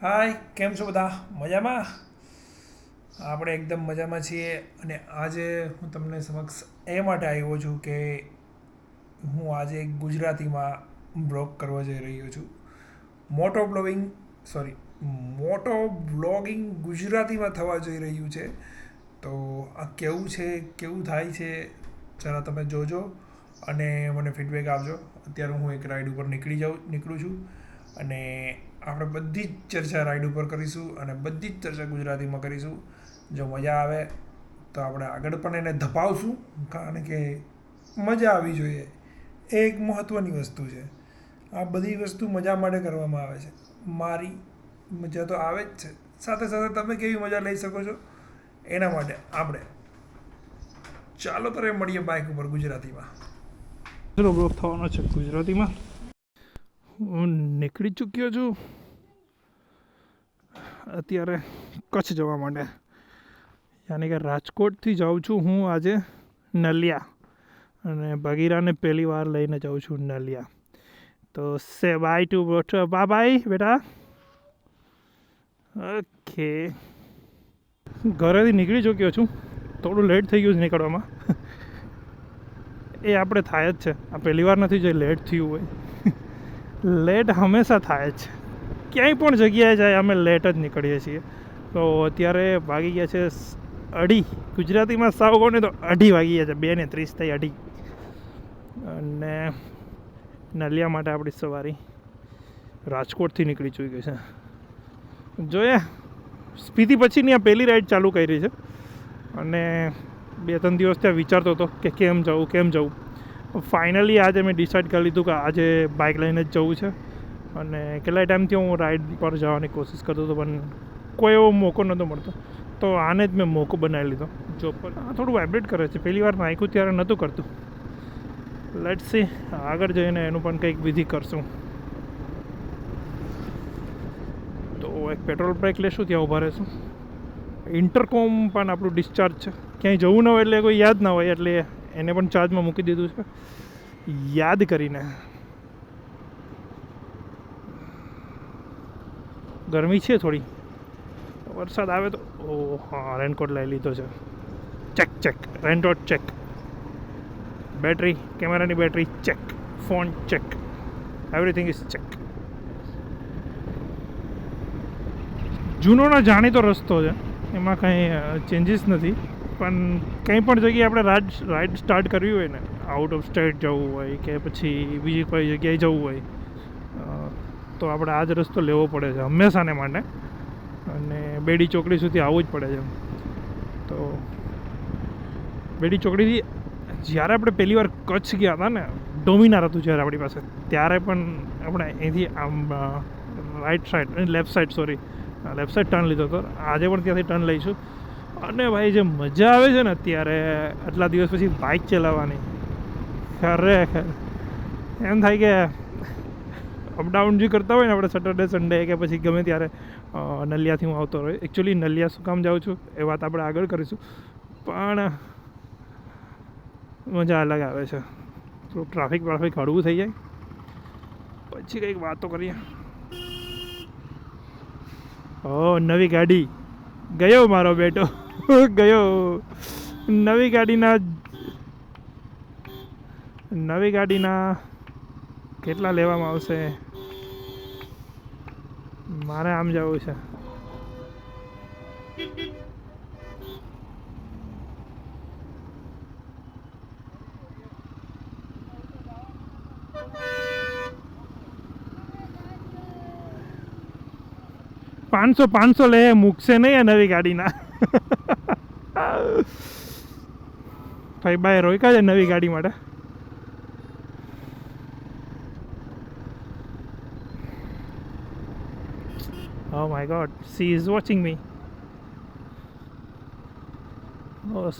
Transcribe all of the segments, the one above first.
હાય, કેમ છો બધા? મજામાં? આપણે એકદમ મજામાં છીએ અને આજે હું તમને સમક્ષ એ માટે આવ્યો છું કે હું આજે ગુજરાતીમાં બ્લોગ કરવા જઈ રહ્યો છું. મોટો બ્લોગિંગ સોરી મોટો બ્લોગિંગ ગુજરાતીમાં થવા જઈ રહ્યું છે. તો આ કેવું છે, કેવું થાય છે, જરા તમે જોજો અને મને ફીડબેક આપજો. અત્યારે હું એક રાઈડ ઉપર નીકળું છું અને આપણે બધી જ ચર્ચા રાઈડ ઉપર કરીશું અને બધી જ ચર્ચા ગુજરાતીમાં કરીશું. જો મજા આવે તો આપણે આગળ પણ એને ધપાવશું, કારણ કે મજા આવવી જોઈએ. એ એક મહત્ત્વની વસ્તુ છે. આ બધી વસ્તુ મજા માટે કરવામાં આવે છે. મારી મજા તો આવે જ છે, સાથે સાથે તમે કેવી મજા લઈ શકો છો એના માટે આપણે ચાલો ત્યારે મળીએ બાઇક ઉપર ગુજરાતીમાં. ચલો બ્લોગ થવાનો છે ગુજરાતીમાં. હું નીકળી ચૂક્યો છું અત્યારે કચ્છ જવા માટે, યાની કે રાજકોટથી જાઉં છું હું આજે નલિયા, અને બગીરાને પહેલી વાર લઈને જાઉં છું નલિયા. તો સે બાય ટુ બા બાય બેટા. ઓકે, ઘરેથી નીકળી ચૂક્યો છું, થોડું લેટ થઈ ગયું છે નીકળવામાં. એ આપણે થાય જ છે, આ પહેલી વાર નથી જે લેટ થયું હોય. લેટ હંમેશા થાય જ છે, ક્યાંય પણ જગ્યાએ જાય અમે લેટ જ નીકળીએ છીએ. તો અત્યારે વાગી ગયા છે 2:30, ગુજરાતીમાં સાવ કહો ને તો 2:30 વાગી ગયા છે, 2:30 થઈ 2:30. અને નલિયા માટે આપણી સવારી રાજકોટથી નીકળી ચૂકી છે. જોઈએ, સ્પીતિ પછીની આ પહેલી રાઈડ ચાલુ કરી છે અને 2-3 દિવસ ત્યાં વિચારતો હતો કે કેમ જવું. ફાઇનલી આજે મેં ડિસાઇડ કરી લીધું કે આજે બાઇક લઈને જ જવું છે. અને કેટલાય ટાઈમથી હું રાઈડ પર જવાની કોશિશ કરતો હતો, પણ કોઈ એવો મોકો નહોતો મળતો, તો આને જ મેં મોકો બનાવી લીધો. જો પણ આ થોડું વાઇબ્રેટ કરે છે, પહેલી વાર નાખ્યું ત્યારે નહોતું કરતું. લેટ્સ સી, આગળ જઈને એનું પણ કંઈક વિધિ કરશું. તો એક પેટ્રોલ બ્રેક લેશું, ત્યાં ઊભા રહીશું. ઇન્ટરકોમ પણ આપણું ડિસ્ચાર્જ છે, ક્યાંય જવું ન હોય એટલે કોઈ યાદ ના હોય, એટલે એને પણ ચાર્જમાં મૂકી દીધું છે યાદ કરીને. ગરમી છે થોડી, વરસાદ આવે તો હા, રેનકોટ લઈ લીધો છે. ચેક રેનકોટ ચેક, બેટરી, કેમેરાની battery check, phone check, everything is check. જૂનોનો જાણીતો રસ્તો છે, એમાં કંઈ ચેન્જીસ નથી. પણ કંઈ પણ જગ્યાએ આપણે રાઈડ સ્ટાર્ટ કરવી હોય ને, આઉટ ઓફ સ્ટેટ જવું હોય કે પછી બીજી કોઈ જગ્યાએ જવું હોય, તો આપણે આ જ રસ્તો લેવો પડે છે હંમેશાને માટે. અને બેડી ચોકડી સુધી આવવું જ પડે છે. તો બેડી ચોકડીથી જ્યારે આપણે પહેલી વાર કચ્છ ગયા હતા ને, ડોમિનાર હતું જ્યારે આપણી પાસે, ત્યારે પણ આપણે અહીંથી આમ લેફ્ટ સાઈડ ટર્ન લીધો હતો. આજે પણ ત્યાંથી ટર્ન લઈશું. અને ભાઈ જે મજા આવે છે ને અત્યારે આટલા દિવસ પછી બાઇક ચલાવવાની, ખરેખર એમ થાય કે અપડાઉન જે કરતા હોય ને આપણે સેટરડે સન્ડે કે પછી ગમે ત્યારે, નલિયાથી હું આવતો રહ્યો. એકચ્યુઅલી નલિયા શું કામ જાઉં છું એ વાત આપણે આગળ કરીશું, પણ મજા અલગ આવે છે. થોડું ટ્રાફિક હળવું થઈ જાય પછી કંઈક વાતો કરીએ. નવી ગાડી, ગયો મારો બેટો ગયો. નવી ગાડીના કેટલા લેવામાં આવશે? મારે આમ જવું છે. પાંચસો લે, મૂકશે નહીં આ નવી ગાડીના. ભાઈ બાય રોક્યા છે નવી ગાડી માટે. Oh my god, she is watching me. Oh,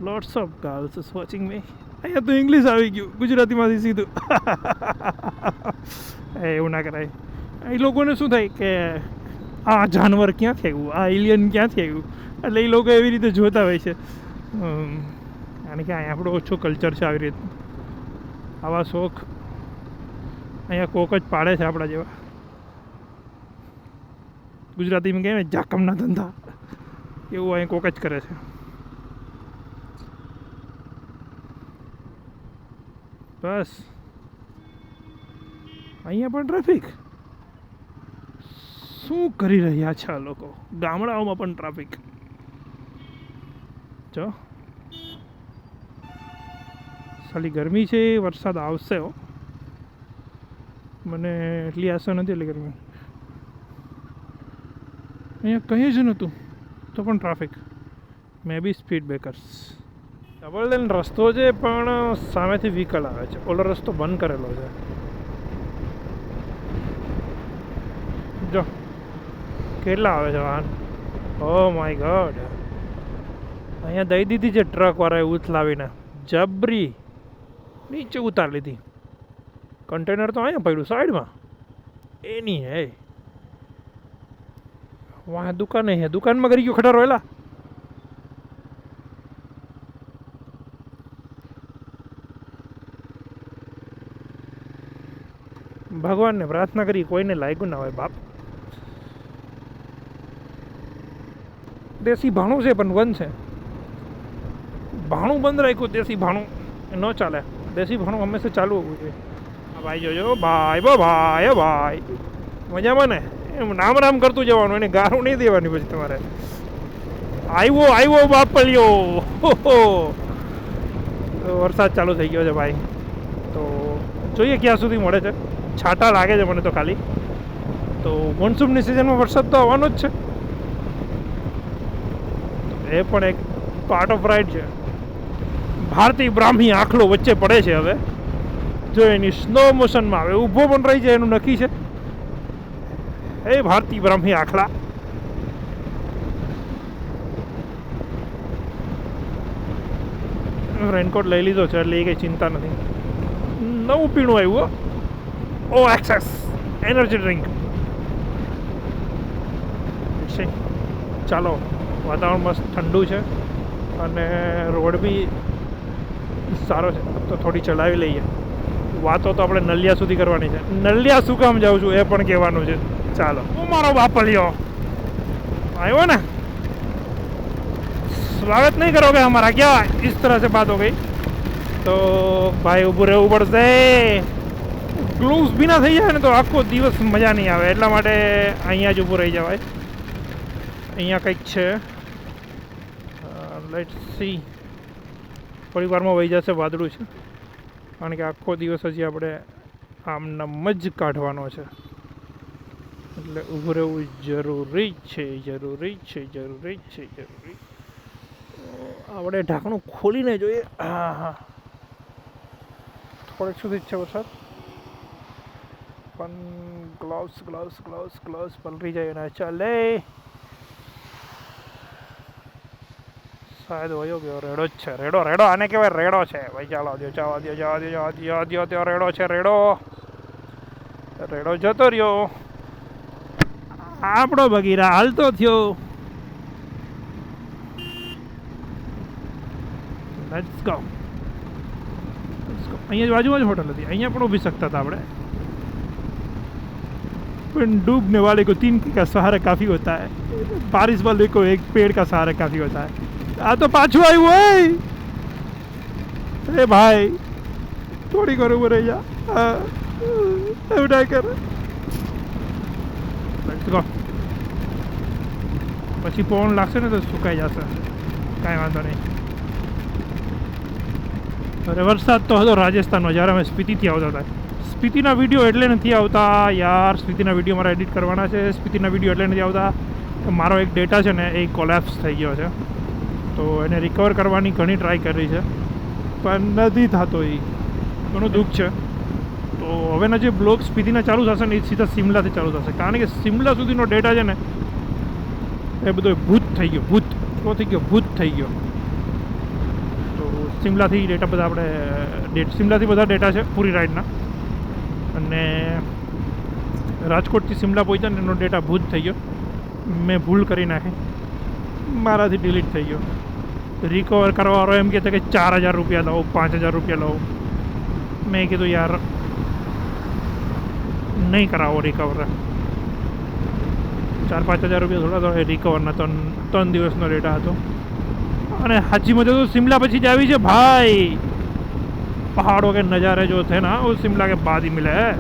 lots of girls is watching me. અહીંયા તો ઇંગ્લિશ આવી ગયું, ગુજરાતીમાંથી સીધું. એવું ના કરાય. એ લોકોને શું થાય કે આ જાનવર ક્યાંથી આવ્યું, આ એલિયન ક્યાંથી આવ્યું, એટલે એ લોકો એવી રીતે જોતા હોય છે. કારણ કે અહીંયા આપણો ઓછો કલ્ચર છે આવી રીતનું. આવા શોખ અહીંયા કોક જ પાડે છે આપણા જેવા. ગુજરાતીમાં કહે ને જાકમના ધંધા, એવું અહીં કોક જ કરે છે. બસ અહીંયા પણ ટ્રાફિક. શું કરી રહ્યા છે આ લોકો? ગામડાઓમાં પણ ટ્રાફિક. જો ખાલી ગરમી છે, વરસાદ આવશે હો. મને એટલી આશા નથી એટલી ગરમી. અહીંયા કંઈ જ નહોતું તો પણ ટ્રાફિક. મે બી સ્પીડ બ્રેકર્સ. ડબલ લેન રસ્તો છે પણ સામેથી વ્હીકલ આવે છે. ઓલો રસ્તો બંધ કરેલો છે. જો કેટલા આવે છે વાહન. Oh my God. અહીંયા દઈ દીધી છે ટ્રકવાળાએ ઉથલાવીને જબરી, નીચે ઉતારી લીધી. કન્ટેનર તો અહીંયા પડ્યું સાઈડમાં. એની હે વहाँ दुकान है, दुकान में करी क्यों खड़ा रोएला? भगवान ने प्रार्थना करी कोई ने लायक ना હોય બાપ. દેશી ભાણું છે પણ બંધ છે. ભાણું બંધ રાખ્યું. દેશી ભાણું ન ચાલે. દેશી ભાણું હંમેશા ચાલુ હોવું જોઈએ. ભાઈ જોજો ભાઈ ભાઈ ભાઈ મજામાં ને? એમ નામ રામ કરતું જવાનું, એને ગારું નહીં દેવાની પછી તમારે. આવ્યો બાપલિયો. વરસાદ ચાલુ થઈ ગયો છે ભાઈ. તો જોઈએ ક્યાં સુધી મળે છે. છાંટા લાગે છે મને તો ખાલી. તો મોન્સૂનની સિઝનમાં વરસાદ તો આવવાનો જ છે. એ પણ એક પાર્ટ ઓફ રાઇડ છે. ભારતીય બ્રાહ્મી આખલો વચ્ચે પડે છે હવે. જો એની સ્લો મોશનમાં આવે, ઊભો પણ રહી જાય એનું નક્કી છે. એ ભારતીય બ્રાહ્મી આખલા. રેનકોટ લઈ લીધો છે એટલે એ કંઈ ચિંતા નથી. નવું પીણું આવ્યું ઓ એક્સેસ એનર્જી ડ્રિંક. ચાલો, વાતાવરણ મસ્ત ઠંડુ છે અને રોડ બી સારો છે તો થોડી ચલાવી લઈએ. વાતો તો આપણે નલિયા સુધી કરવાની છે. નલિયા શું કામ જાઉં છું એ પણ કહેવાનું છે. ચાલો. હું મારો બાપલિયો આવ્યો ને. स्वागत नहीं करोगे हमारा क्या? इस तरह से बात हो गई तो भाई ઊભું રહેવું પડશે. ગ્લુઝ બી ના થઈ જાય ને તો આખો દિવસ મજા નહીં આવે. એટલા માટે અહીંયા જ ઊભું રહી જવાય. અહીંયા કંઈક છે. Let's see. થોડી વારમાં વહી જશે. વાદળું છે કારણ કે આખો દિવસ હજી આપણે આમનામ જ કાઢવાનો છે. એટલે ઊભું રહેવું જરૂરી છે. આપણે ઢાંકણું ખોલીને જોઈએ. હા થોડીક સુધી જ છે વરસાદ પણ ગ્લાવ્સ પલરી જાય ના ચાલે. શાયદ વયો ગયો. રેડો જ છે. રેડો આને કહેવાય રેડો છે ભાઈ. ચાલો જવા દો. રેડો છે. રેડો જતો રહ્યો. આપણો બગીરા હાલતો થયો. Let's go. અહીંયા બાજુમાં જ હોટલ હતી. અહીંયા પણ ઊભી શકતા હતા આપણે. પણ डूबने वाले को 3 का सहारा काफ़ी होता है. बारिश वाले को एक पेड़ का सहारा काफ़ी होता है. આ તો પાછું આવ્યું હોય. અરે ભાઈ થોડી વાર ઉભો રહી જા. એવું ના કર. Let's go. પછી પવન લાગશે ને તો સુકાઈ જશે. કાંઈ વાંધો નહીં. અરે વરસાદ તો હતો રાજસ્થાનમાં જ્યારે અમે સ્પીતિથી આવતા હતા. સ્પીતિના વિડીયો એટલે નથી આવતા યાર. સ્પીતિના વિડીયો મારે એડિટ કરવાના છે. સ્પીતિના વિડીયો એટલે નથી આવતા કે મારો એક ડેટા છે ને એ કોલેપ્સ થઈ ગયો છે. તો એને રિકવર કરવાની ઘણી ટ્રાય કરી છે પણ નથી થતો. એ ઘણું દુઃખ છે. તો હવેના જે બ્લોગ સ્પીતિના ચાલુ થશે ને એ સીધા શિમલાથી ચાલુ થશે કારણ કે શિમલા સુધીનો ડેટા છે ને એ બધો ભૂત થઈ ગયો. ભૂત થઈ ગયો. તો શિમલાથી ડેટા બધા આપણે શિમલાથી બધા ડેટા છે પૂરી રાઈડના. અને રાજકોટથી શિમલા પહોંચ્યા ને એનો ડેટા ભૂત થઈ ગયો. મેં ભૂલ કરી નાખી. મારાથી ડિલીટ થઈ ગયો. રિકવર કરવાવાળો એમ કહે છે કે 4,000 રૂપિયા લો, 5,000 રૂપિયા લો. મેં કીધું યાર નહીં કરાવો રિકવર. 4-5 હજાર રૂપિયા થોડા થોડા રિકવરના 3 દિવસનો ડેટા હતો. અને સાચી મજા તો शिमला પછી જ આવી છે ભાઈ. पहाड़ों के नज़ारे जो थे ना वो शिमला के बाद ही मिले हैं.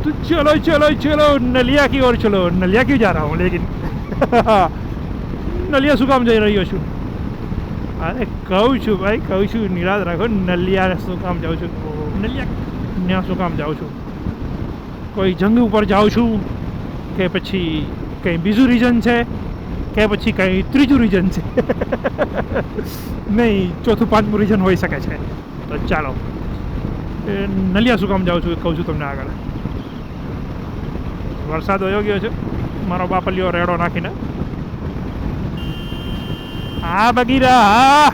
तो चलो चलो चलो नलिया की ओर चलो. नलिया क्यों जा रहा हूँ लेकिन नलिया શું કામ જઈ રહ્યો છું? અરે કહું છું ભાઈ, કહું છું નિરાશ રાખો. નલિયા શું કામ જાઉં છું? નલિયા ત્યાં શું કામ જાઉં છું? કોઈ જંગ ઉપર જાઉં છું કે પછી કંઈ બીજું રીઝન છે કે પછી કંઈ ત્રીજું રીઝન છે? નહીં, ચોથું પાંચમું રીઝન હોઈ શકે છે. તો ચાલો નલિયા શું કામ જાઉં છું એ કહું છું તમને આગળ. વરસાદ વયો ગયો છે મારો બાપલિયો રેડો નાખીને. હા બગીરા, હા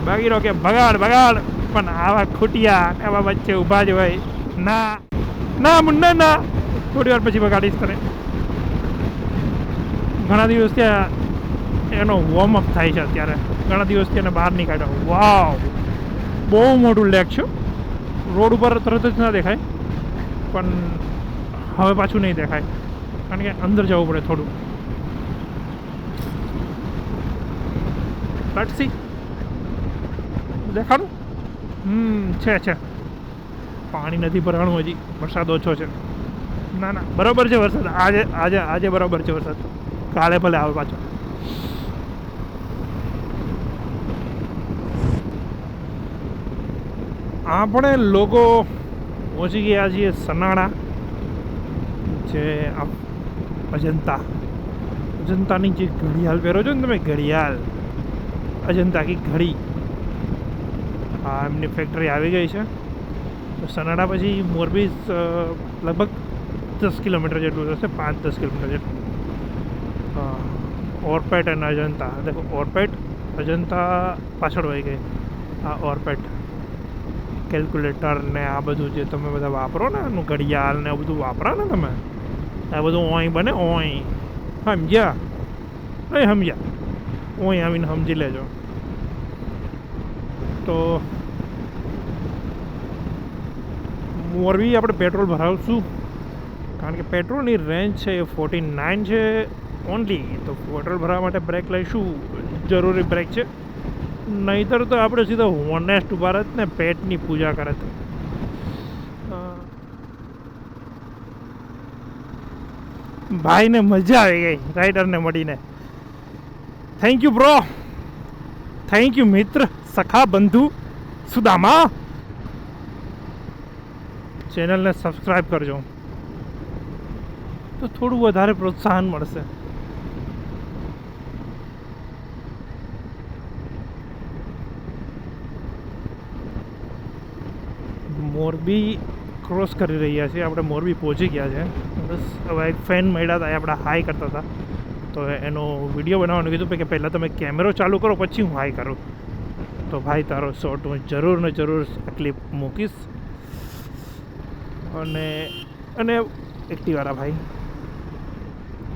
બગીરો કે બગાડ બગાડ, પણ આવા ખૂટિયા આવા વચ્ચે ઊભા જ હોય. ના ના મુન્ના ના, થોડી વાર પછી બગાડીશ તને. ઘણા દિવસ ત્યાં એનો વોર્મઅપ થાય છે અત્યારે. ઘણા દિવસથી એને બહાર નહીં કાઢ્યો. વાવ, બહુ મોટું લેક છે. રોડ ઉપર તરત જ ના દેખાય, પણ હવે પાછું નહીં દેખાય કારણ કે અંદર જવું પડે થોડું. લટસી દેખાડું? છે પાણી નથી ભરાણું હજી, વરસાદ ઓછો છે. ના ના બરાબર છે વરસાદ. આજે આજે આજે બરાબર છે વરસાદ. કાલે ભલે આવે પાછો. આપણે લોકો પહોંચી ગયા છીએ સનાડા, જે અજંતાની જે ઘડિયાળ પહેરો છો ને તમે, ઘડિયાળ અજંતા કી ઘડી, હા એમની ફેક્ટરી આવી ગઈ છે. તો સનાડા પછી મોરબી લગભગ 10 કિલોમીટર જેટલું થશે, 5-10 કિલોમીટર જેટલું. હા, ઓરપેટ અને અજંતા. દેખો ઓરપેટ, અજંતા પાછળ વહી ગઈ. આ ઓરપેટ કેલ્ક્યુલેટર ને આ બધું જે તમે બધા વાપરો ને, એનું ઘડિયાળ ને બધું વાપરો ને તમે, આ બધું ઓય બને. ઓય સમજ્યા? નહીં સમજ્યા? ઓય આવીને સમજી લેજો. તો મોરબી આપણે પેટ્રોલ ભરાવશું કારણ કે પેટ્રોલની રેન્જ છે એ 49 છે ઓનલી. તો પેટ્રોલ ભરાવવા માટે બ્રેક લઈશું, જરૂરી બ્રેક છે. નહીંતર તો આપણે સીધા હોનેસ્ટ ઉભા રહેત ને પેટની પૂજા કરત. ભાઈને મજા આવી ગઈ રાઇડરને મળીને. Thank you bro, thank you મિત્ર, સખા, બંધુ, સુદામા. ચેનલને સબસ્ક્રાઈબ કરજો તો થોડું વધારે પ્રોત્સાહન મળશે. મોરબી ક્રોસ કરી રહ્યા છીએ આપણે. મોરબી પહોંચી ગયા છે. બસ હવે એક ફેન મળ્યા હતા, એ આપણે હાઈ કરતા હતા, તો એનો વિડીયો બનાવવાનું કીધું કે પહેલાં તમે કેમેરો ચાલુ કરો પછી હું હાઈ કરું. તો ભાઈ તારો શોટ હું જરૂર ને જરૂર ક્લિપ મૂકીશ. અને એક્ટિવાળા ભાઈ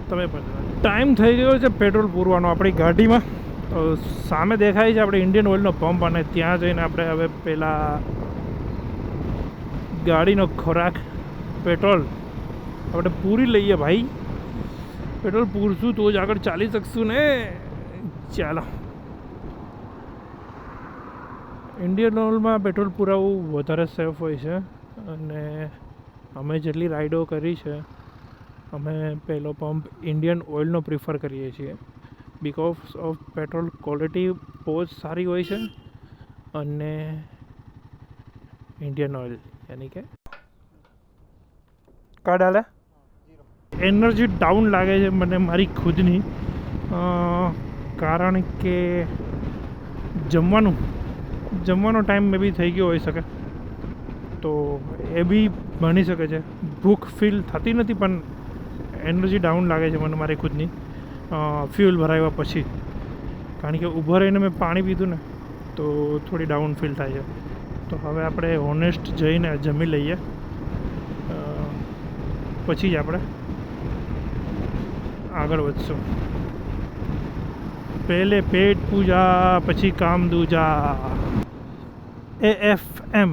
તમે પણ. ટાઈમ થઈ ગયો છે પેટ્રોલ પૂરવાનો આપણી ગાડીમાં. તો સામે દેખાય છે આપણે ઇન્ડિયન ઓઇલનો પંપ, અને ત્યાં જઈને આપણે હવે પેલા ગાડીનો ખોરાક પેટ્રોલ આપણે પૂરી લઈએ ભાઈ. પેટ્રોલ પૂરશું તો જ આગળ ચાલી શકશું ને. ચાલો, ઇન્ડિયન ઓઇલમાં પેટ્રોલ પુરાવવું વધારે સેફ હોય છે. અને અમે જેટલી રાઈડો કરી છે, અમે પહેલો પંપ ઇન્ડિયન ઓઇલનો પ્રિફર કરીએ છીએ. બિકોઝ ઓફ પેટ્રોલ ક્વોલિટી બહુ જ સારી હોય છે. અને ઇન્ડિયન ઓઇલ યાની કે કાર્ડ હાલે એનર્જી ડાઉન લાગે છે મને મારી ખુદની, કારણ કે જમવાનો ટાઈમ મે બી થઈ ગયો હોઈ શકે. તો એ બી બની શકે છે. ભૂખ ફીલ થતી નથી પણ એનર્જી ડાઉન લાગે છે મને મારી ખુદની ફ્યુલ ભરાવ્યા પછી. કારણ કે ઊભા રહીને મેં પાણી પીધું ને તો થોડી ડાઉન ફીલ થાય છે. તો હવે આપણે હોનેસ્ટ જઈને જમી લઈએ, પછી જ આપણે આગળ વધશું. પહેલે પેટ પૂજા પછી કામ દૂજા. AFM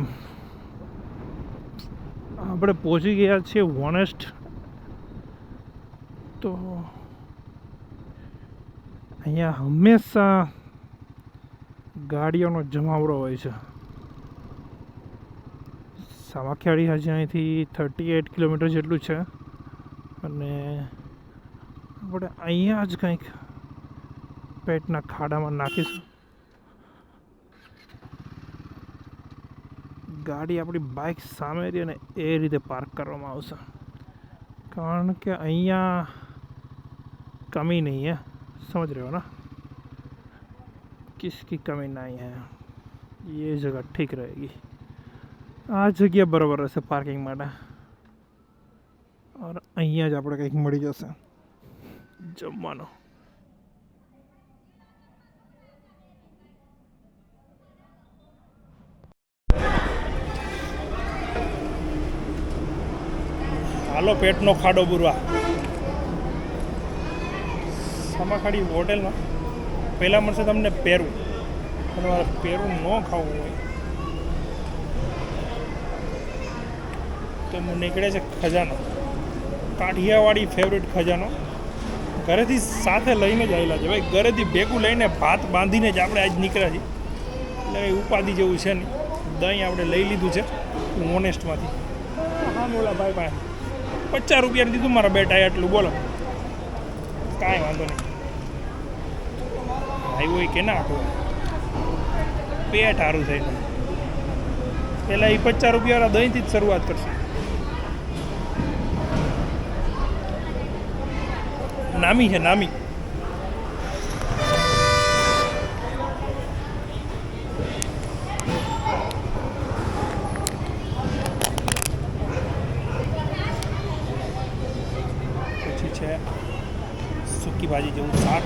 આપણે પહોંચી ગયા છીએ વોનેસ્ટ. તો અહીંયા હંમેશા ગાડીઓનો જમાવડો હોય છે. સામાખિયાળી હજી અહીંથી 38 કિલોમીટર જેટલું છે અને આપણે અહીંયા જ કંઈક પેટના ખાડામાં નાખીશું. ગાડી આપણી બાઇક સામે રહી અને એ રીતે પાર્ક કરવામાં આવશે, કારણ કે અહીંયા કમી નહીં है, समझ रहे हो ना, किसकी कमी नहीं है. ये जगह ठीक रहेगी. આ જગ્યા બરાબર રહેશે પાર્કિંગ માટે. और અહીંયા જ આપણે કંઈક મળી જશે જમવાનો. હાલો પેટનો ખાડો બુરવા. સામાખાડી હોટેલમાં પહેલાં મળશે તમને પેરું. તમારે પેરું ન ખાવું હોય તો નીકળે છે ખજાનો, કાઠિયાવાડી ફેવરેટ ખજાનો. ઘરેથી સાથે લઈને જ આવેલા છે ભાઈ, ઘરેથી ભેગું લઈને ભાત બાંધીને જ આપણે આજ નીકળ્યા છીએ. એટલે કંઈ ઉપાધિ જેવું છે નહીં. દહીં આપણે લઈ લીધું છે ઓનેસ્ટમાંથી. હા બોલા ભાઈ પાસે 50 રૂપિયાનું દીધું મારા બેટા એટલું, બોલો કાંઈ વાંધો નહીં. ભાઈ હોય કે ના આપો, પેટ સારું થઈને પહેલાં એ 50 રૂપિયાવાળા દહીંથી જ શરૂઆત કરશે. નામી છે નામી. પછી છે સૂકી ભાજી જેવું શાક.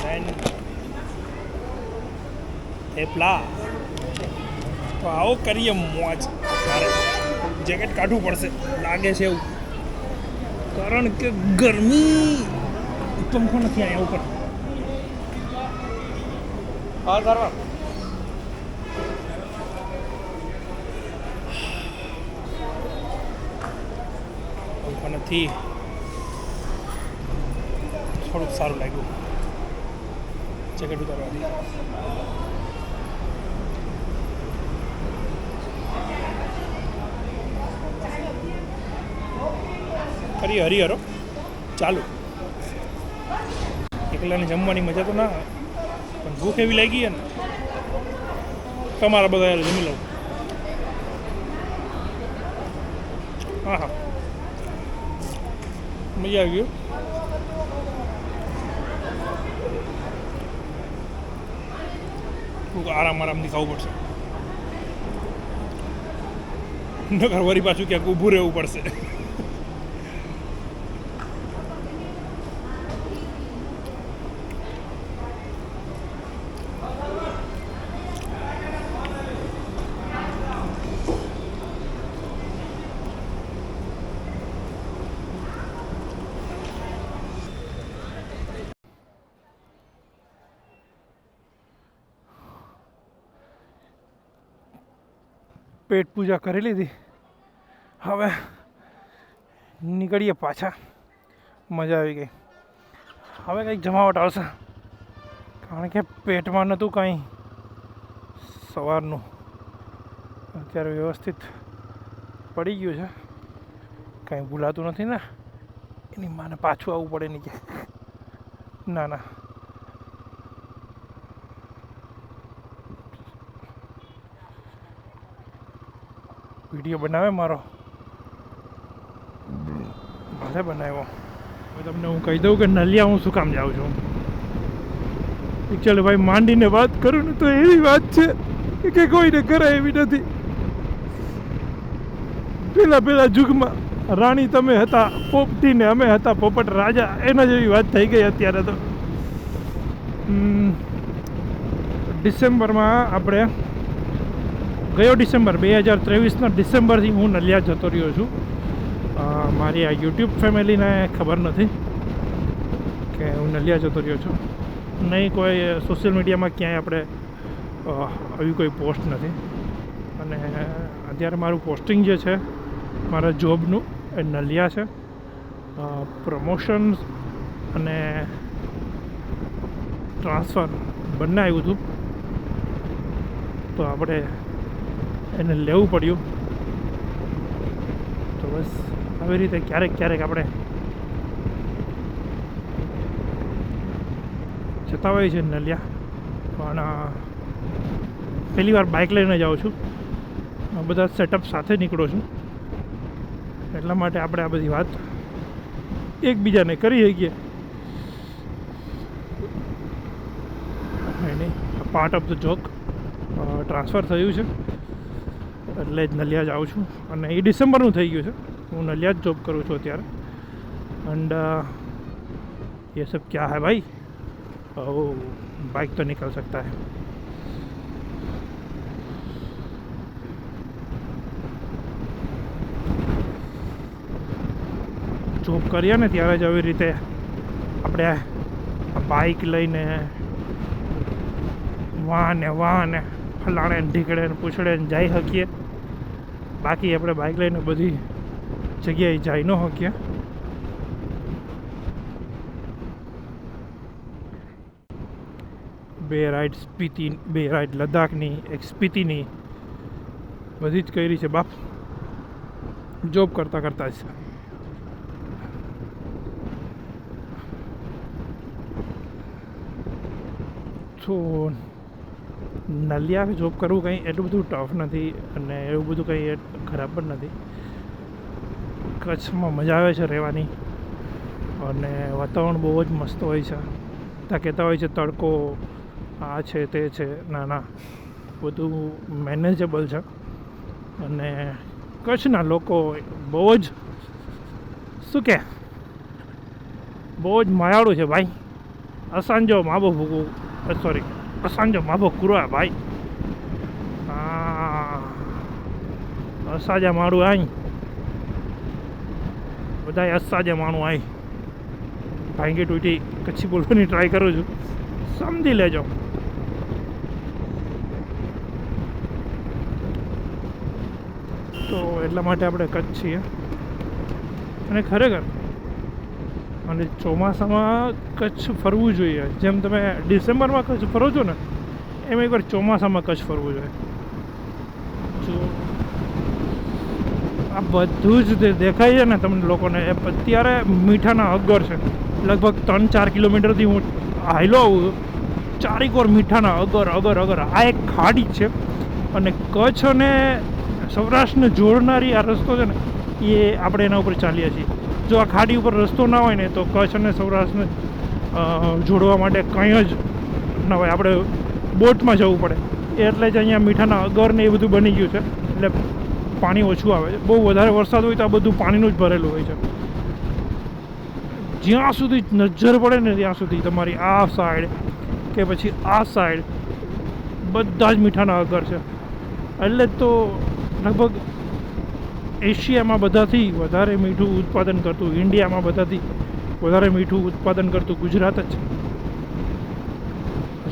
દેન થેપલા. તો આવો કરીએ મોજ. મારે જેકેટ કાઢવું પડશે લાગે છે એવું, કારણ કે ગરમી. પંખો નથી અહીંયા ઉપર. હા કરવા પંખો નથી. થોડુંક સારું લાગ્યું જેકેટ ઉતારવાથી. ફરી હરિહરો ચાલુ. એકલાને જમવાની મજા તો ના આવે, પણ ભૂખ એવી લાગી ને તમારા બધા જમી લઉં. હા હા મજા આવી ગયું. થોડુંક આરામથી ખાવું પડશે, નકર વળી પાછું ક્યાંક ઊભું રહેવું પડશે. પેટ પૂજા કરી લીધી, હવે નીકળીએ પાછા. મજા આવી ગઈ. હવે કંઈક જમાવટ આવશે, કારણ કે પેટમાં નહોતું કાંઈ સવારનું. અત્યારે વ્યવસ્થિત પડી ગયું છે, કાંઈ ભૂલાતું નથી ને. એની માને પાછું આવવું પડે નહીં કે ના ના. વિડીયો બનાવે મારો, ભલે બનાવ્યો. હવે તમને હું કહી દઉં કે નલિયા હું શું કામ જાઉં છું. એકચ્યુઅલી ભાઈ માંડીને વાત કરું ને તો એવી વાત છે કે કોઈને કરાય એવી નથી. પેલા જુગમાં રાણી તમે હતા પોપટી ને અમે હતા પોપટ રાજા, એના જેવી વાત થઈ ગઈ અત્યારે તો. ડિસેમ્બરમાં આપણે ગયો ડિસેમ્બર 2023ના ડિસેમ્બરથી હું નલિયા જતો રહ્યો છું. મારી આ યુટ્યુબ ફેમિલીને ખબર નથી કે હું નલિયા જતો રહ્યો છું. નહીં કોઈ સોશિયલ મીડિયામાં ક્યાંય આપણે આવી કોઈ પોસ્ટ નથી. અને અત્યારે મારું પોસ્ટિંગ જે છે મારા જોબનું એ નલિયા છે. પ્રમોશન્સ અને ટ્રાન્સફર બંને આવ્યું હતું, તો આપણે એને લેવું પડ્યું. તો બસ આવી રીતે ક્યારેક ક્યારેક આપણે જતા હોઈએ છીએ નલિયા. પણ પહેલી વાર બાઇક લઈને જાઉં છું, બધા સેટઅપ સાથે નીકળું છું, એટલા માટે આપણે આ બધી વાત એકબીજાને કરી શકીએ. નહીં, part of the joke. Transfer થયું છે એટલે જ નલિયા જાઉં છું, અને એ ડિસેમ્બરનું થઈ ગયું છે. હું નલિયા જ જોબ કરું છું અત્યારે. એન્ડ ये सब क्या है भाई? ओह, बाइक तो निकल सकता है. જોબ કરીએ ને ત્યારે જ આવી રીતે આપણે બાઇક લઈને વાને ફલાણે ઢીકડે ને પૂછડે ને જઈ શકીએ. બાકી આપણે બાઇક લઈને બધી જગ્યાએ જઈ ન શકીએ. બે રાઈડ સ્પીતિ, બે રાઈડ લદ્દાખની, એક સ્પીતિની, બધી જ કરી છે બાપ, જોબ કરતાં કરતાં જ. તો નલિયા જોબ કરવું કંઈ એટલું બધું ટફ નથી, અને એવું બધું કંઈ ખરાબ પણ નથી. કચ્છમાં મજા આવે છે રહેવાની, અને વાતાવરણ બહુ જ મસ્ત હોય છે. ત્યાં કહેતા હોય છે તડકો આ છે તે છે, ના બધું મેનેજેબલ છે. અને કચ્છના લોકો બહુ જ શું કે બહુ જ માયાળુ છે ભાઈ. અસાંજો માબો ભૂગું, સોરી, અસાંજો માબો કુરા ભાઈ. હા, અસાજા મારું આઈ, બધા અસાજા માણું આઈ. ભાંગી તૂટી કચ્છી બોલવાની ટ્રાય કરું છું, સમજી લેજો. તો એટલા માટે આપણે કચ્છ છીએ. અને ખરેખર અને ચોમાસામાં કચ્છ ફરવું જોઈએ. જેમ તમે ડિસેમ્બરમાં કચ્છ ફરો છો ને, એમ એકવાર ચોમાસામાં કચ્છ ફરવું જોઈએ. જો આ બધું જ દેખાય છે ને તમને લોકોને, એ અત્યારે મીઠાના અગર છે. લગભગ 3-4 કિલોમીટરથી હું હાઈલો આવું, ચારેકોર મીઠાના અગર. આ એક ખાડી છે, અને કચ્છ અને સૌરાષ્ટ્રને જોડનારી આ રસ્તો છે ને, એ આપણે એના ઉપર ચાલીએ છીએ. જો આ ખાડી ઉપર રસ્તો ના હોય ને, તો કચ્છ અને સૌરાષ્ટ્રને જોડવા માટે કંઈ જ ના હોય, આપણે બોટમાં જવું પડે. એટલે જ અહીંયા મીઠાના અગર ને એ બધું બની ગયું છે, એટલે પાણી ઓછું આવે છે. બહુ વધારે વરસાદ હોય તો આ બધું પાણીનું જ ભરેલું હોય છે. જ્યાં સુધી નજર પડે ને ત્યાં સુધી તમારી આ સાઈડ કે પછી આ સાઈડ બધા જ મીઠાના અગર છે. એટલે તો લગભગ એશિયામાં બધાથી વધારે મીઠું ઉત્પાદન કરતું, ઇન્ડિયામાં બધાથી વધારે મીઠું ઉત્પાદન કરતું ગુજરાત જ છે.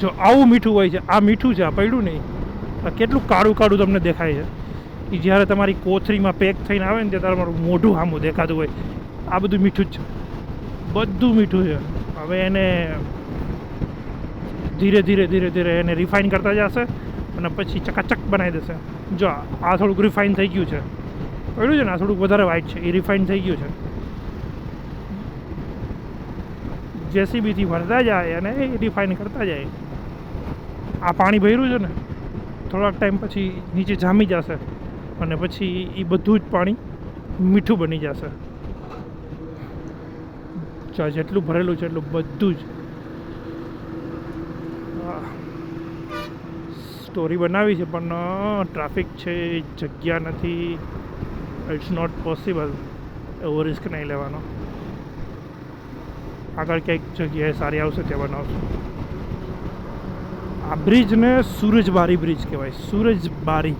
જો આવું મીઠું હોય છે, આ મીઠું છે, આ પડ્યું નહીં, આ કેટલું કાળું કાળું તમને દેખાય છે. એ જ્યારે તમારી કોથળીમાં પેક થઈને આવે ને ત્યારે તમારું મોઢું સામું દેખાતું હોય. આ બધું મીઠું જ છે, બધું મીઠું છે. હવે એને ધીરે એને રિફાઇન કરતા જશે, અને પછી ચકાચક બનાવી દેશે. જો આ થોડુંક રિફાઇન થઈ ગયું છે, પડ્યું છે ને, આ થોડુંક વધારે વ્હાઈટ છે, એ રિફાઇન થઈ ગયું છે. જેસીબીથી ભરતા જાય અને એ રિફાઇન કરતા જાય. આ પાણી ભર્યું છે ને, થોડાક ટાઈમ પછી નીચે જામી જશે, અને પછી એ બધું જ પાણી મીઠું બની જશે. જેટલું ભરેલું છે એટલું બધું જ. સ્ટોરી બનાવી છે, પણ ટ્રાફિક છે, જગ્યા નથી, ઇટ્સ નોટ પોસિબલ. એવો રિસ્ક નહીં લેવાનો. આગળ ક્યાંક જગ્યાએ સારી આવશે ત્યાં બનાવશું. આ બ્રિજને સૂરજબારી બ્રિજ કહેવાય. સૂરજબારી,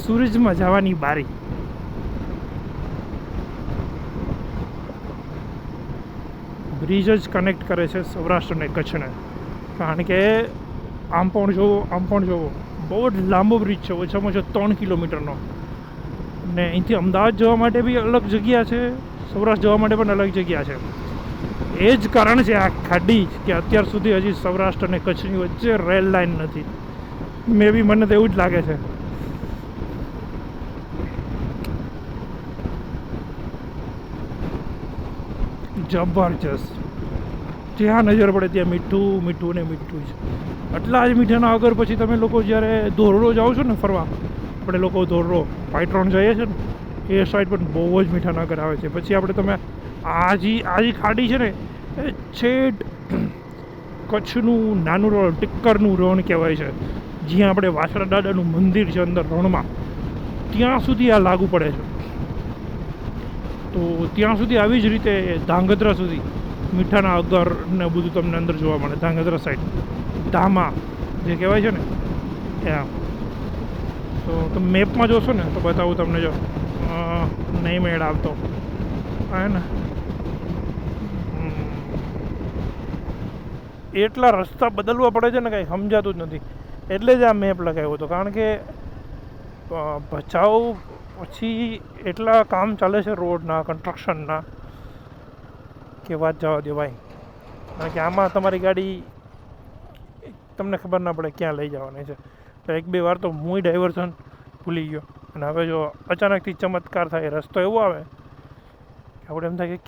સૂરજમાં જવાની બારી. બ્રિજ જ કનેક્ટ કરે છે સૌરાષ્ટ્ર અને કચ્છને. કારણ કે આમ પણ જોવો બહુ જ લાંબો બ્રિજ છે, ઓછામાં ઓછો 3 કિલોમીટરનો. ને અહીંથી અમદાવાદ જવા માટે બી અલગ જગ્યા છે, સૌરાષ્ટ્ર જવા માટે પણ અલગ જગ્યા છે. એ જ કારણ છે આ ખાડી કે અત્યાર સુધી હજી સૌરાષ્ટ્ર અને કચ્છની વચ્ચે રેલ લાઇન નથી. મે બી મને તો એવું જ લાગે છે. જબરજસ્ત. જ્યાં નજર પડે ત્યાં મીઠું મીઠું ને મીઠું છે. આટલા જ મીઠાના આગળ પછી તમે લોકો જ્યારે ધોરડો જાઓ છો ને ફરવા, આપણે લોકો ધોરડો પાઇટ્રોન જઈએ છીએ ને એ સાઈડ પણ બહુ જ મીઠાના આગળ આવે છે. પછી આપણે તમે આજી ખાડી છે ને એ છેટ કચ્છનું નાનું રણ, ટિક્કરનું રણ કહેવાય છે, જ્યાં આપણે વાછડા દાદાનું મંદિર છે અંદર રણમાં, ત્યાં સુધી આ લાગુ પડે છે. તો ત્યાં સુધી આવી જ રીતે ધાંગધ્રા સુધી મીઠાના અગર ને બધું તમને અંદર જોવા મળે. ધાંગધ્રા સાઈડ ધામા જે કહેવાય છે ને ત્યાં. તો તમે મેપમાં જોશો ને તો બતાવું તમને. જો નહીં મેળ આવતો હે ને, એટલા રસ્તા બદલવા પડે છે ને કાંઈ સમજાતું જ નથી. એટલે જ આ મેપ લગાવ્યો હતો, કારણ કે ભચાઉ પછી એટલા કામ ચાલે છે રોડના, કન્સ્ટ્રક્શનના, કે વાત જવા દો ભાઈ. કારણ કે આમાં તમારી ગાડી તમને ખબર ના પડે ક્યાં લઈ જવાની છે. તો 1-2 વાર તો હું ડાયવર્ઝન ભૂલી ગયો. અને હવે જો અચાનકથી ચમત્કાર થાય, રસ્તો એવો આવે કે આપણે એમ થાય કે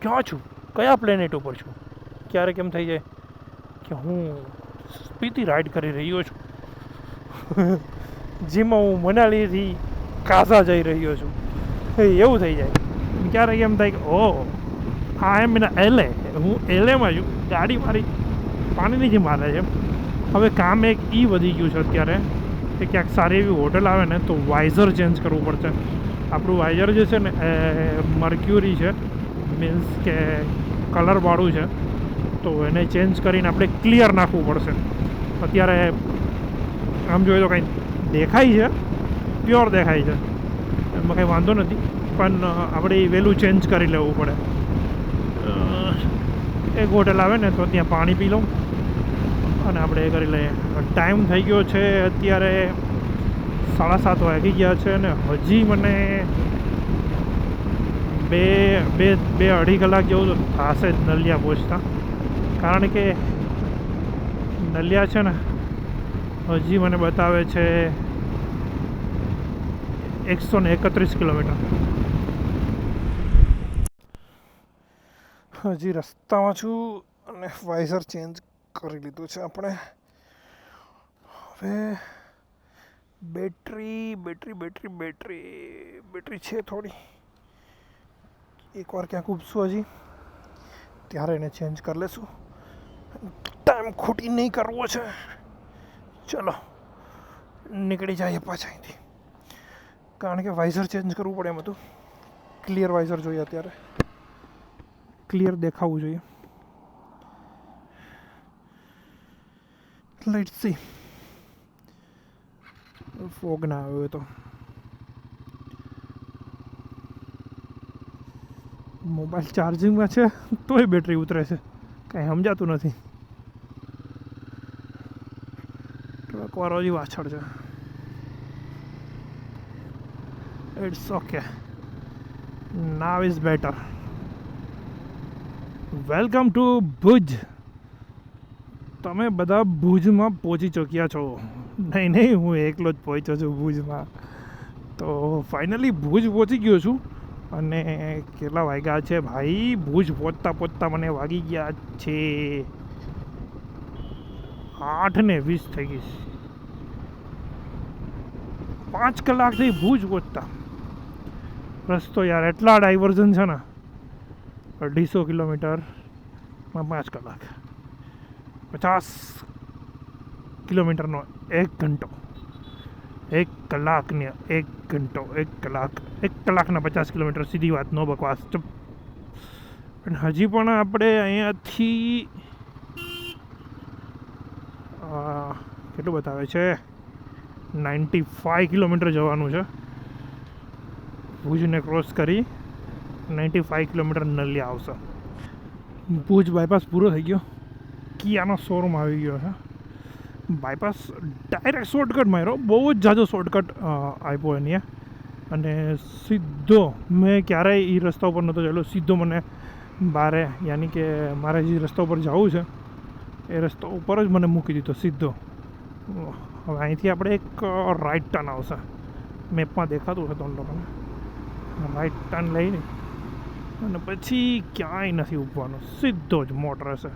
ક્યાં છું, કયા પ્લેનેટ ઉપર છું. ક્યારેક એમ થઈ જાય કે હું સ્પીતિ રાઈડ કરી રહ્યો છું, જેમાં હું મનાલીથી કાઝા જઈ રહ્યો છું, એવું થઈ જાય. ક્યારેક એમ થાય કે આ એમ એલે, હું એલેમાં છું, ગાડી મારી પાણીની જે મારે છે. હવે કામ એક વધી ગયું છે અત્યારે કે ક્યાંક સારી એવી હોટલ આવે ને તો વાઇઝર ચેન્જ કરવું પડશે. આપણું વાઇઝર જે છે ને એ મર્ક્યુરી છે, મીન્સ કે કલરવાળું છે, તો એને ચેન્જ કરીને આપણે ક્લિયર નાખવું પડશે. અત્યારે આમ જોઈએ તો કંઈ દેખાય છે, પ્યોર દેખાય છે, એમાં કંઈ વાંધો નથી, પણ આપણે વહેલું ચેન્જ કરી લેવું પડે. એક હોટલ આવે ને તો ત્યાં પાણી પી લઉં અને આપણે એ કરી લઈએ. ટાઈમ થઈ ગયો છે અત્યારે 7:30 વાગી ગયા છે ને હજી મને બે અઢી કલાક જેવું તો થશે જ નલિયા પહોંચતા. કારણ કે નલિયા છે ને હજી મને બતાવે છે 131 કિલોમીટર. હજી રસ્તામાં છું અને વાઇઝર ચેન્જ કરી લીધું છે આપણે. હવે બેટરી છે થોડી. એકવાર ક્યાંક ઉપસું હજી ત્યારે એને ચેન્જ કરી લેશું. ટાઈમ ખોટી નહીં કરવો છે. ચલો નીકળી જાય પાછા અહીંથી, કારણ કે વાઇઝર ચેન્જ કરવું પડે એમ હતું. ક્લિયર વાઇઝર જોઈએ અત્યારે, ક્લિયર દેખાવું જોઈએ. લેટ્સ સી, ફોગ ના આવ્યો તો મોબાઈલ ચાર્જિંગમાં છે તોય બેટરી ઉતરે છે, કાંઈ સમજાતું નથી. ટ્રકવાળો હજી પાછળ છે. It's okay, now is better. Welcome to Bhuj. તમે બધા ભુજમાં પહોંચી ચૂક્યા છો. નહીં, હું એકલો જ પહોંચ્યો છું ભુજમાં. તો ફાઇનલી ભુજ પહોંચી ગયો છું. અને કેટલા વાગ્યા છે ભાઈ? ભુજ પહોંચતા મને વાગી ગયા છે 8:20 થઈ ગઈ. 5 કલાક થઈ ભુજ પહોંચતા. રસ્તો યાર એટલા ડાયવર્ઝન છે ને, 250 કિલોમીટરમાં 5 કલાક, 50 કિલોમીટરનો 1 ઘંટો, 1 કલાકને 1 ઘંટો, 1 કલાકના 50 કિલોમીટર. સીધી વાત, નો બકવાસ. ચૂપ. પણ હજી પણ આપણે અહીંયાથી કેટલું બતાવે છે? 95 કિલોમીટર જવાનું છે. ભુજને ક્રોસ કરી 95 કિલોમીટર નલિયા આવશે. ભુજ બાયપાસ પૂરો થઈ ગયો. કિયાનો શોરૂમ આવી ગયો છે. બાયપાસ ડાયરેક્ટ શોર્ટકટ માર્યો, બહુ જ જાજો શોર્ટકટ આપ્યો એની. અને સીધો મેં ક્યારેય એ રસ્તા ઉપર નહોતો ચાલ્યો, સીધો મને બારે યાની કે મારે જે રસ્તા ઉપર જવું છે એ રસ્તા ઉપર જ મને મૂકી દીધો સીધો. હવે અહીંથી આપણે એક રાઈટ ટર્ન આવશે, મેપમાં દેખાતું છે તમને લોકોને. રાઈટ ટર્ન લઈને અને પછી ક્યાંય નથી ઊભવાનું, સીધો જ મોટર હશે.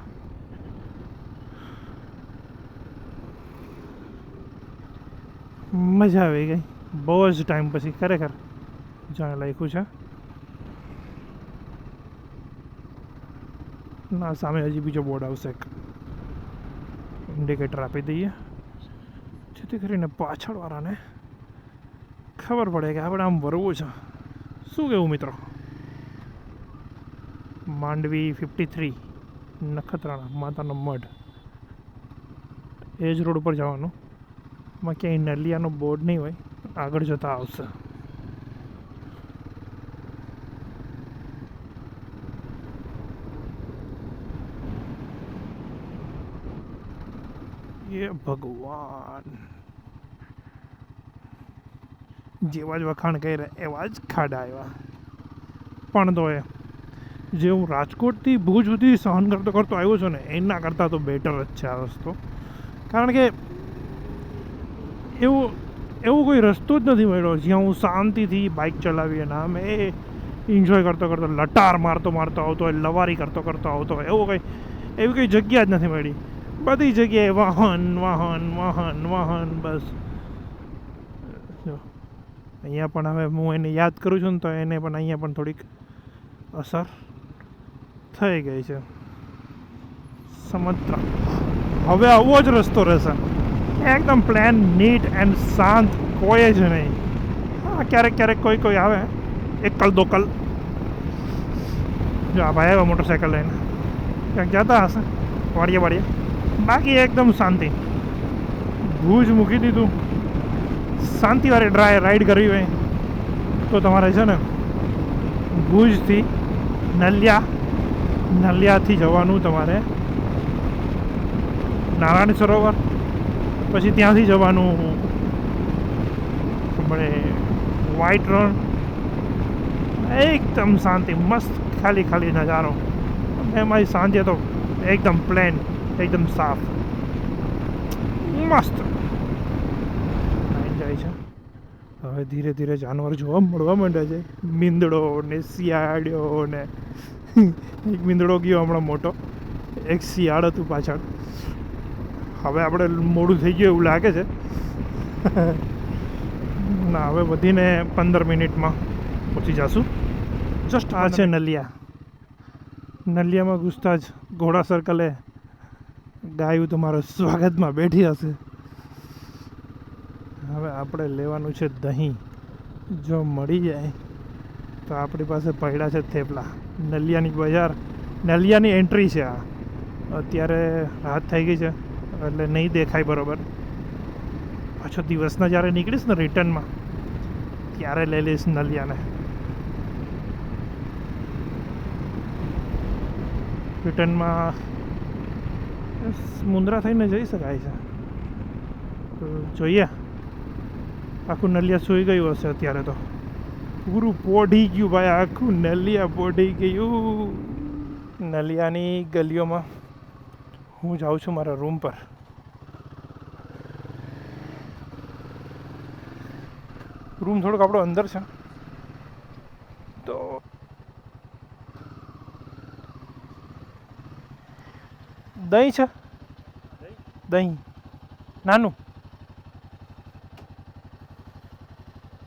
મજા આવી ગઈ બહુ જ ટાઈમ પછી ખરેખર. જ્યાં લખ્યું છે ના, સામે હજી બીજો બોર્ડ આવશે, એક ઇન્ડિકેટર આપી દઈએ જેથી કરીને પાછળવાળાને ખબર પડે કે આપણે આમ વરવું છે. શું કહેવું મિત્રો? માંડવી 53 નખત્રાણા માતાનો મઢ એ જ રોડ ઉપર જવાનું. માં ક્યાંય નલિયાનો બોર્ડ નહીં હોય, આગળ જતા આવશે. એ ભગવાન, જેવા જ વખાણ કર્યા એવા જ ખાડા આવ્યા. પણ તો એ જે હું રાજકોટથી ભુજ સુધી સહન કરતો આવ્યો છું ને, એના કરતાં તો બેટર જ છે આ રસ્તો. કારણ કે એવો કોઈ રસ્તો જ નથી મળ્યો જ્યાં હું શાંતિથી બાઇક ચલાવી અને આમ એ એન્જોય કરતો લટાર મારતો આવતો હોય, લવારી કરતો આવતો હોય, એવી કંઈ જગ્યા જ નથી મળી. બધી જગ્યાએ વાહન બસ. જો અહીંયા પણ હવે હું એને યાદ કરું છું ને તો એને પણ અહીંયા પણ થોડીક અસર થઈ ગઈ છે. સમજતા હવે આવો જ રસ્તો રહેશે, એકદમ પ્લેન, નીટ એન્ડ શાંત, કોઈ જ નહીં. હા, ક્યારેક કોઈ આવે એકલ દોકલ. જો આ ભાઈ આવ્યા મોટરસાઇકલ લઈને, ક્યાંક જતા હશે વાડીએ. બાકી એકદમ શાંતિ. ભુજ મૂકી દીધું. શાંતિવાળી રાઈડ કરવી હોય તો તમારે છે ને ભુજથી નલિયાથી જવાનું તમારે નારાયણ સરોવર, પછી ત્યાંથી જવાનું આપણે વ્હાઈટ રણ. એકદમ શાંતિ, મસ્ત ખાલી નજારો. એમાં સાંજે તો એકદમ પ્લેન, એકદમ સાફ, મસ્ત જાય છે. હવે ધીરે ધીરે જાનવર જોવા મળવા માંડ્યા છે, મીંદડો ને શિયાળો ને. એક મીંદડો ગયો હમણાં મોટો, એક શિયાળ હતું પાછળ. હવે આપણે મોડું થઈ ગયું એવું લાગે છે. ના, હવે વધીને 15 મિનિટમાં પહોંચી જશું. જસ્ટ આ છે નલિયામાં ઘૂસતા જ ઘોડા સર્કલે ગાયું તમારા સ્વાગતમાં બેઠી હશે. હવે આપણે લેવાનું છે દહીં. જો મળી જાય તો આપણી પાસે પડ્યા છે થેપલા. નલિયાની બજાર, નલિયાની એન્ટ્રી છે આ. અત્યારે રાત થઈ ગઈ છે એટલે નહીં દેખાય બરાબર. પાછો દિવસના જ્યારે નીકળીશ ને રિટર્નમાં ત્યારે લઈ લઈશ નલિયાને. રિટર્નમાં મુંદ્રા થઈને જઈ શકાય છે. તો જોઈએ. આખું નલિયા સૂઈ ગયું હશે અત્યારે તો. પૂરું પોઢી ગયું ભાઈ, આખું નલિયા પોઢી ગયું. નલિયાની ગલીઓમાં હું જાઉં છું મારા રૂમ પર. રૂમ થોડોક આપણો અંદર છે તો દહીં છે, દહીં નાનું